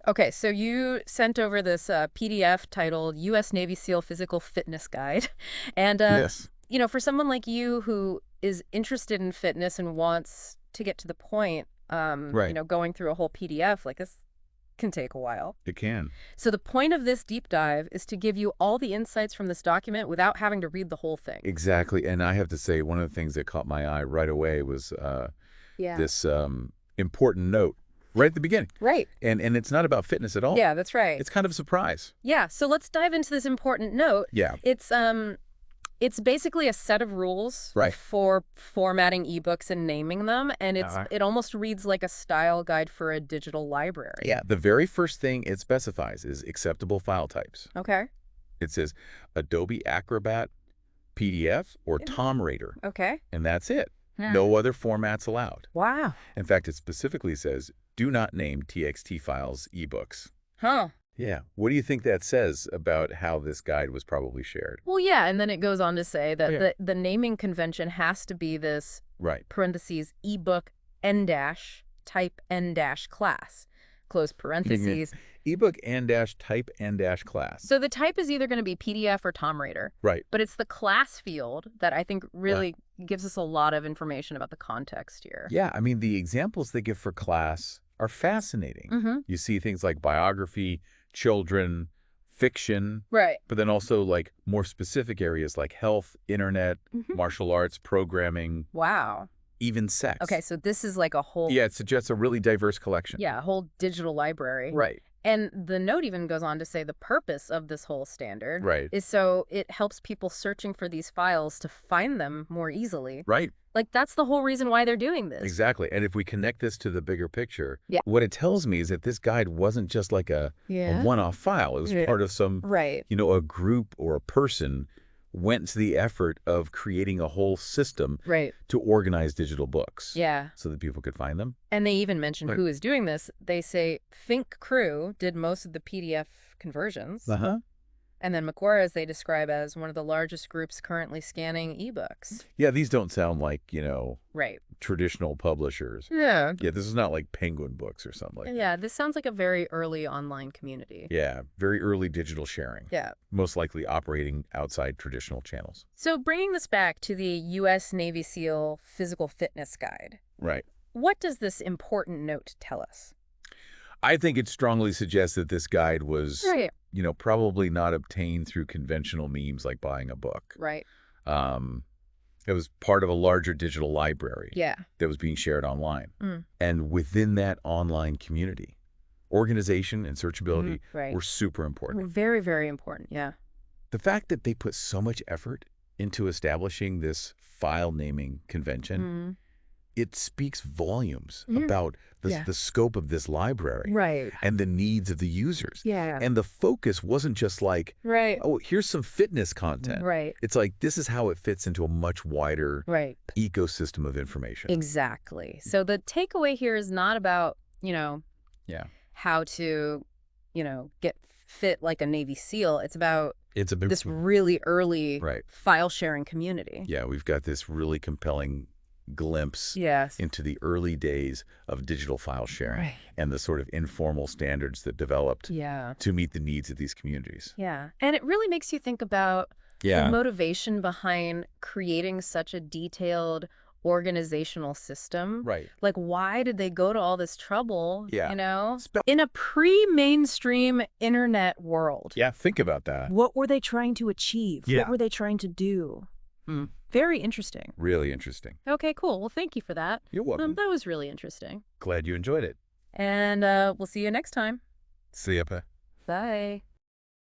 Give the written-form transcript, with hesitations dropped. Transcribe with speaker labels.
Speaker 1: Okay, so you sent over this PDF titled U.S. Navy SEAL Physical Fitness Guide. And,
Speaker 2: Yes.
Speaker 1: for someone like you who is interested in fitness and wants to get to the point,
Speaker 2: Right.
Speaker 1: going through a whole PDF, like this can take a while.
Speaker 2: It can.
Speaker 1: So the point of this deep dive is to give you all the insights from this document without having to read the whole thing.
Speaker 2: Exactly. And I have to say, one of the things that caught my eye right away was this important note right at the beginning.
Speaker 1: Right.
Speaker 2: And it's not about fitness at all.
Speaker 1: Yeah, that's right.
Speaker 2: It's kind of a surprise.
Speaker 1: Yeah, so let's dive into this important note.
Speaker 2: Yeah.
Speaker 1: It's basically a set of rules for formatting ebooks and naming them, and it almost reads like a style guide for a digital library.
Speaker 2: Yeah. The very first thing it specifies is acceptable file types.
Speaker 1: Okay.
Speaker 2: It says Adobe Acrobat, PDF, or Tom Raider.
Speaker 1: Okay.
Speaker 2: And that's it. No other formats allowed.
Speaker 1: Wow.
Speaker 2: In fact, it specifically says, do not name TXT files ebooks.
Speaker 1: Huh.
Speaker 2: Yeah. What do you think that says about how this guide was probably shared?
Speaker 1: Well, yeah, and then it goes on to say that the naming convention has to be this parentheses ebook n-type n-class, close parentheses.
Speaker 2: Ebook n-type n-class.
Speaker 1: So the type is either going to be PDF or Tom Raider.
Speaker 2: Right.
Speaker 1: But it's the class field that I think really gives us a lot of information about the context here.
Speaker 2: Yeah. I mean, the examples they give for class are fascinating. You see things like biography, children, fiction, but then also like more specific areas like health, internet, martial arts, programming.
Speaker 1: Wow.
Speaker 2: Even sex.
Speaker 1: Okay, so this is like a whole...
Speaker 2: Yeah, it suggests a really diverse collection.
Speaker 1: Yeah, a whole digital library.
Speaker 2: Right.
Speaker 1: And the note even goes on to say the purpose of this whole standard is so it helps people searching for these files to find them more easily.
Speaker 2: Right.
Speaker 1: Like, that's the whole reason why they're doing this.
Speaker 2: Exactly. And if we connect this to the bigger picture, what it tells me is that this guide wasn't just like a one-off file. It was part of some, a group or a person went to the effort of creating a whole system to organize digital books so that people could find them.
Speaker 1: And they even mention who is doing this. They say Think Crew did most of the PDF conversions. And then Macquarie, they describe as one of the largest groups currently scanning ebooks.
Speaker 2: Yeah, these don't sound like,
Speaker 1: right.
Speaker 2: traditional publishers.
Speaker 1: Yeah.
Speaker 2: Yeah, this is not like Penguin Books or something like that.
Speaker 1: Yeah, this sounds like a very early online community.
Speaker 2: Yeah, very early digital sharing.
Speaker 1: Yeah.
Speaker 2: Most likely operating outside traditional channels.
Speaker 1: So bringing this back to the U.S. Navy SEAL Physical Fitness Guide.
Speaker 2: Right.
Speaker 1: What does this important note tell us?
Speaker 2: I think it strongly suggests that this guide was, probably not obtained through conventional means like buying a book.
Speaker 1: Right.
Speaker 2: It was part of a larger digital library that was being shared online. And within that online community, organization and searchability were super important.
Speaker 1: Very, very important, yeah.
Speaker 2: The fact that they put so much effort into establishing this file naming convention, it speaks volumes about the scope of this library and the needs of the users.
Speaker 1: Yeah.
Speaker 2: And the focus wasn't just like, oh, here's some fitness content. It's like, this is how it fits into a much wider ecosystem of information.
Speaker 1: Exactly. So the takeaway here is not about, how to, get fit like a Navy SEAL. It's about this really early file sharing community.
Speaker 2: Yeah, we've got this really compelling glimpse into the early days of digital file sharing and the sort of informal standards that developed to meet the needs of these communities.
Speaker 1: Yeah. And it really makes you think about the motivation behind creating such a detailed organizational system. Like, why did they go to all this trouble, in a pre-mainstream internet world?
Speaker 2: Yeah, think about that.
Speaker 1: What were they trying to achieve? What were they trying to do? Very interesting.
Speaker 2: Really interesting.
Speaker 1: Okay, cool. Well, thank you for that.
Speaker 2: You're welcome.
Speaker 1: That was really interesting.
Speaker 2: Glad you enjoyed it.
Speaker 1: And we'll see you next time.
Speaker 2: See ya.
Speaker 1: Bye.